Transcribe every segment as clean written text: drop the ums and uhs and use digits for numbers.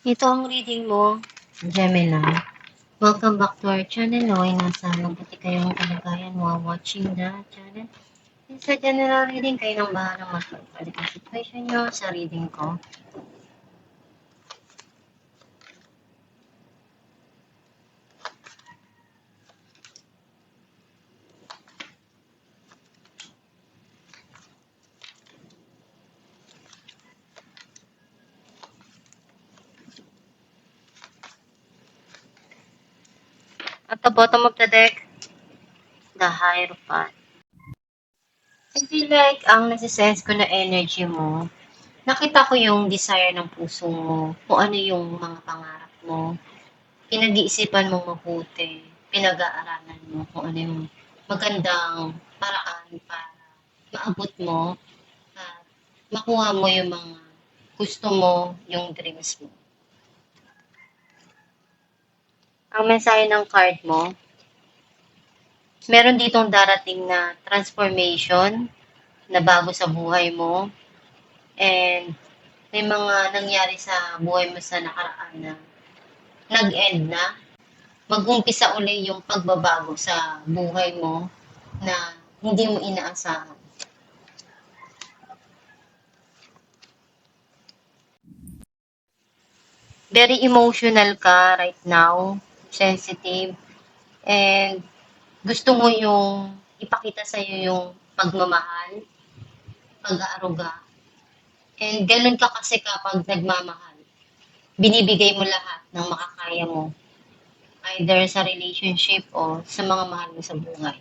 Ito ang reading mo, Gemini. Welcome back to our channel. Okay, nasa mabuti kayong kalagayan while watching the channel. Sa general reading, kayo nang bahalang magpapalit ang situation nyo sa reading ko. At the bottom of the deck, the Hierophant. I feel like ang nasisense ko na energy mo, nakita ko yung desire ng puso mo, kung ano yung mga pangarap mo, pinag-iisipan mo mabuti, pinag-aaralan mo kung ano yung magandang paraan para maabot mo at makuha mo yung mga gusto mo, yung dreams mo. Ang mensahe ng card mo, meron ditong darating na transformation na bago sa buhay mo and may mga nangyari sa buhay mo sa nakaraan na nag-end na. Mag-umpisa uli yung pagbabago sa buhay mo na hindi mo inaasahan. Very emotional ka right now, sensitive, and gusto mo yung ipakita sa'yo yung pagmamahal, pag-aaruga. And ganun ka kasi kapag nagmamahal. Binibigay mo lahat ng makakaya mo, either sa relationship o sa mga mahal mo sa buhay.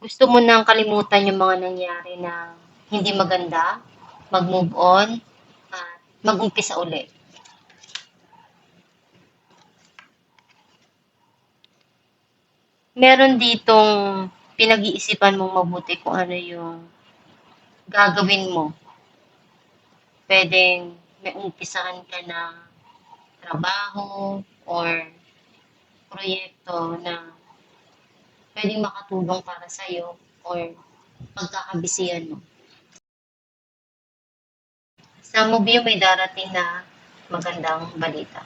Gusto mo nang kalimutan yung mga nangyari na hindi maganda, mag-move on, at mag-umpisa ulit. Meron ditong pinag-iisipan mong mabuti kung ano yung gagawin mo. Pwedeng may umpisahan ka na trabaho or proyekto na pwedeng makatulong para sa'yo or pagkakabisihan mo. Sa movie may darating na magandang balita.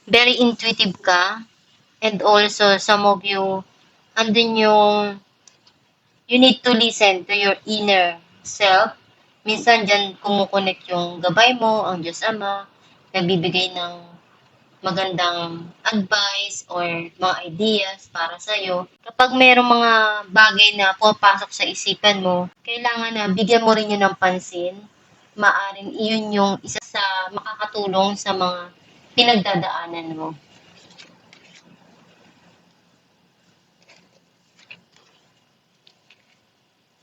Very intuitive ka and also some of you andun yung you need to listen to your inner self. Minsan dyan kumukonek yung gabay mo, ang Diyos Ama, nagbibigay ng magandang advice or mga ideas para sa'yo. Kapag mayroong mga bagay na pumapasok sa isipan mo, kailangan na bigyan mo rin yun ng pansin. Maaring iyon yung isa sa makakatulong sa mga pinagdadaanan mo.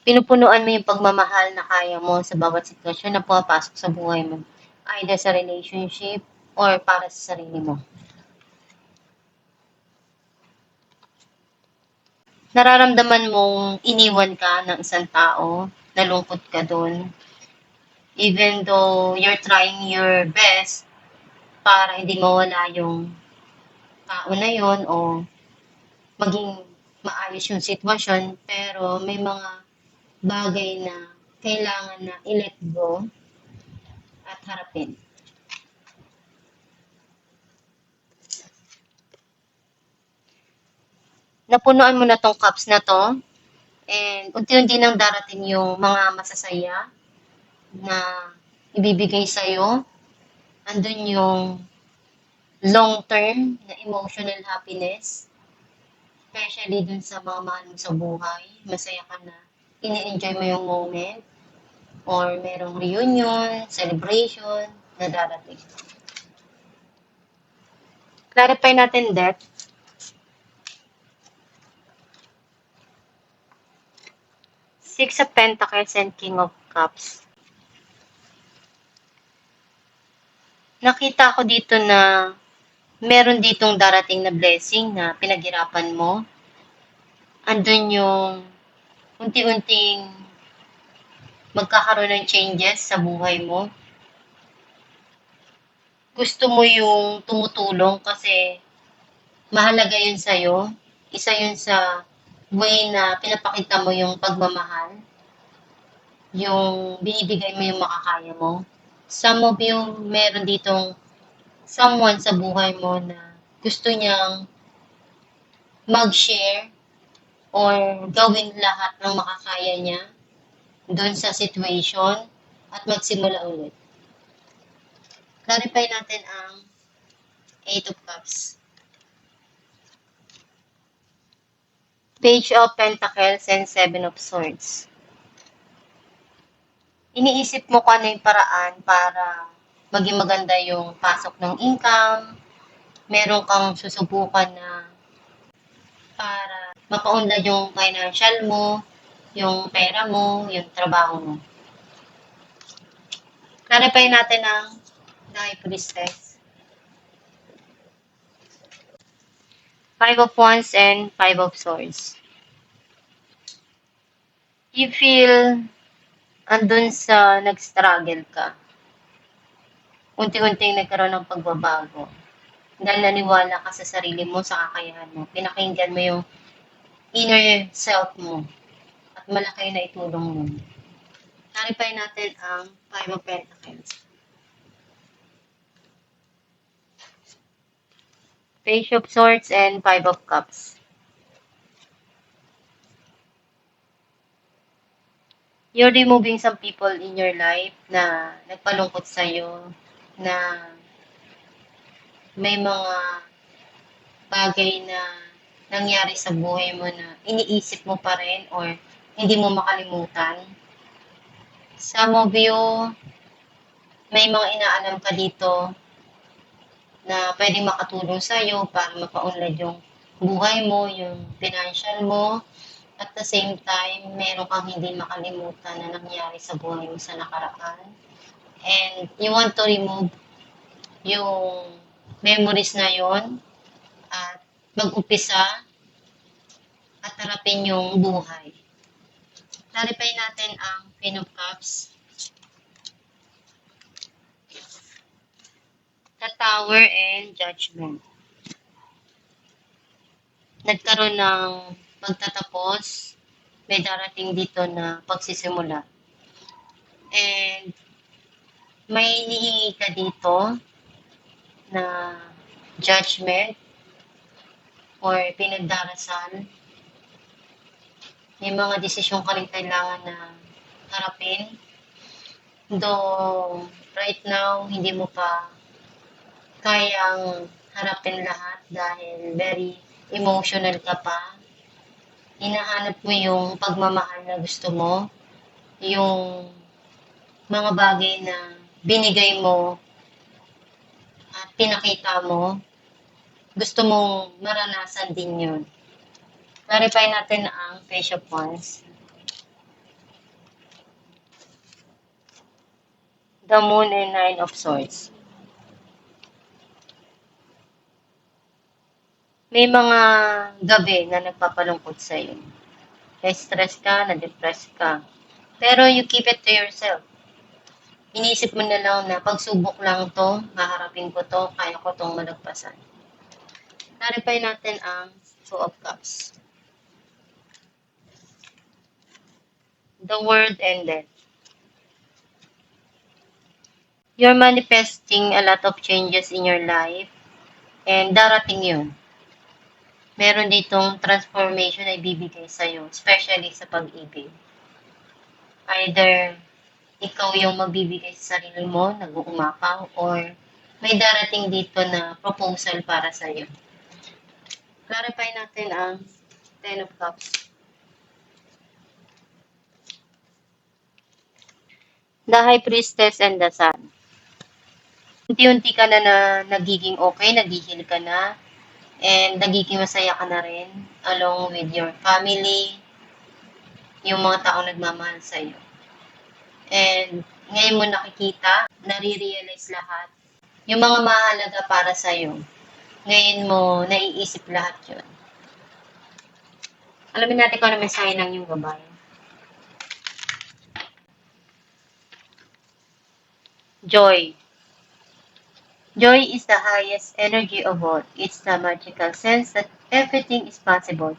Pinupunuan mo yung pagmamahal na kaya mo sa bawat sitwasyon na pumapasok sa buhay mo. Either sa relationship or para sa sarili mo. Nararamdaman mong iniwan ka ng isang tao, nalungkot ka dun. Even though you're trying your best para hindi mawala yung tao na yun o maging maayos yung sitwasyon, pero may mga bagay na kailangan na i-let go at harapin. Napunuan mo na tong cups na to and unti-unti nang darating yung mga masasaya na ibibigay sa'yo. Andun yung long-term na emotional happiness, especially dun sa mga mahal mo sa buhay. Masaya ka na ini-enjoy mo yung moment or merong reunion, celebration na darating. Clarify natin that Six of Pentacles and King of Cups. Nakita ko dito na meron ditong darating na blessing na pinaghirapan mo. Andun yung unti-unting magkakaroon ng changes sa buhay mo. Gusto mo yung tumutulong kasi mahalaga yun sa'yo. Isa yun sa way na pinapakita mo yung pagmamahal. yung binibigay mo yung makakaya mo. Some of you, meron ditong someone sa buhay mo na gusto niyang mag-share or gawin lahat ng makakaya niya doon sa situation at magsimula ulit. Clarify natin ang Eight of Cups. Page of Pentacles and Seven of Swords. Iniisip mo kung ano yung paraan para maging maganda yung pasok ng income, meron kang susubukan na para mapaunlad yung financial mo, yung pera mo, yung trabaho mo. Clarify natin ang The High Priestess. Five of Wands and Five of Swords. You feel andun sa nag-struggle ka. Unti-unting nagkaroon ng pagbabago. Dahil naniwala ka sa sarili mo, sa kakayahan mo. Pinakinggan mo yung inner self mo. At malaki na itulong mo. Clarify natin ang Five of Pentacles. Page of Swords and Five of Cups. You're removing some people in your life na nagpalungkot sa'yo, na may mga bagay na nangyari sa buhay mo na iniisip mo pa rin or hindi mo makalimutan. Some of you, may mga inaalam ka dito na pwedeng makatulong sa'yo para mapaunlad yung buhay mo, yung financial mo. At the same time, meron kang hindi makalimutan na nangyari sa buhay mo sa nakaraan. And you want to remove yung memories na yon at mag-umpisa at harapin yung buhay. Clarify natin ang Queen of Cups, the Tower, and Judgment. Nagkaroon ng pagtatapos, may darating dito na pagsisimula. And may hinihingi ka dito na judgment or pinagdarasal. May mga desisyon ka rin kailangan na harapin. Though right now, hindi mo pa kayang harapin lahat dahil very emotional ka pa. Hinahanap mo yung pagmamahal na gusto mo, yung mga bagay na binigay mo at pinakita mo, gusto mong maranasan din yun. Clarify natin ang Page of Wands. The Moon and Nine of Swords. May mga gabi na nagpapalungkot sa'yo. Na-stress ka, na-depress ka. Pero you keep it to yourself. Inisip mo na lang na pagsubok lang to, haharapin ko to, kaya ko tong malagpasan. Clarify natin ang Two of Cups. The World Ended. You're manifesting a lot of changes in your life and darating yun. Meron ditong transformation na ibibigay sa'yo, especially sa pag-ibig. Either ikaw yung magbibigay sa sarili mo, nag-uumapaw, or may darating dito na proposal para sa'yo. Clarify natin ang Ten of Cups. The High Priestess and the Sun. Unti-unti ka na nagiging okay, naghihil ka na, and nagiging masaya ka na rin along with your family, yung mga taong nagmamahal sa'yo. And ngayon mo nakikita, nare-realize lahat, yung mga mahalaga para sa'yo. Ngayon mo naiisip lahat yun. Alamin natin kung ano mensahe ng yung babae. Joy. Joy is the highest energy of all. It's the magical sense that everything is possible.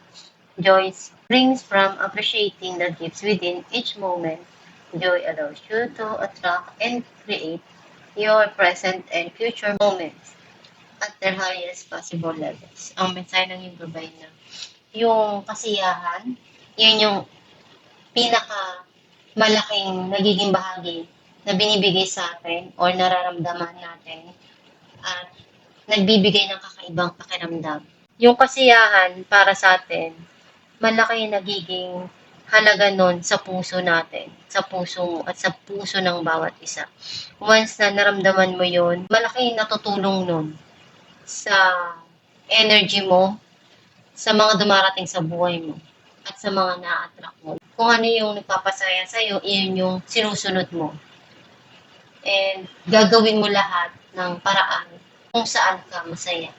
Joy springs from appreciating the gifts within each moment Joy allows you to attract and create your present and future moments at their highest possible levels. Ang mensahe ng yung gabay na yung kasiyahan, yun yung pinaka malaking nagiging bahagi na binibigay sa atin or nararamdaman natin at nagbibigay ng kakaibang pakiramdam. Yung kasiyahan para sa atin, malaki yung nagiging halaga nun sa puso natin, sa puso mo at sa puso ng bawat isa. Once na naramdaman mo yun, malaki yung natutulong nun sa energy mo, sa mga dumarating sa buhay mo, at sa mga na-attract mo. Kung ano yung nagpapasaya sa'yo, iyon yung sinusunod mo. And gagawin mo lahat ng paraan kung saan ka masaya.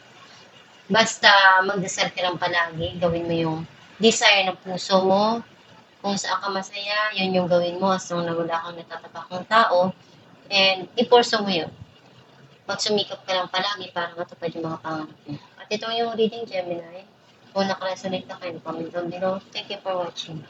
Basta magdasal ka lang palagi, gawin mo yung desire ng puso mo, kung saan ka masaya, yun yung gawin mo as long na wala kang natatapak ng tao, and iporso mo yun. Magsumikap ka lang palagi para matupad yung mga pangarap mo. At ito yung reading Gemini. Kung nakaresonate na kayo, comment down below. Thank you for watching.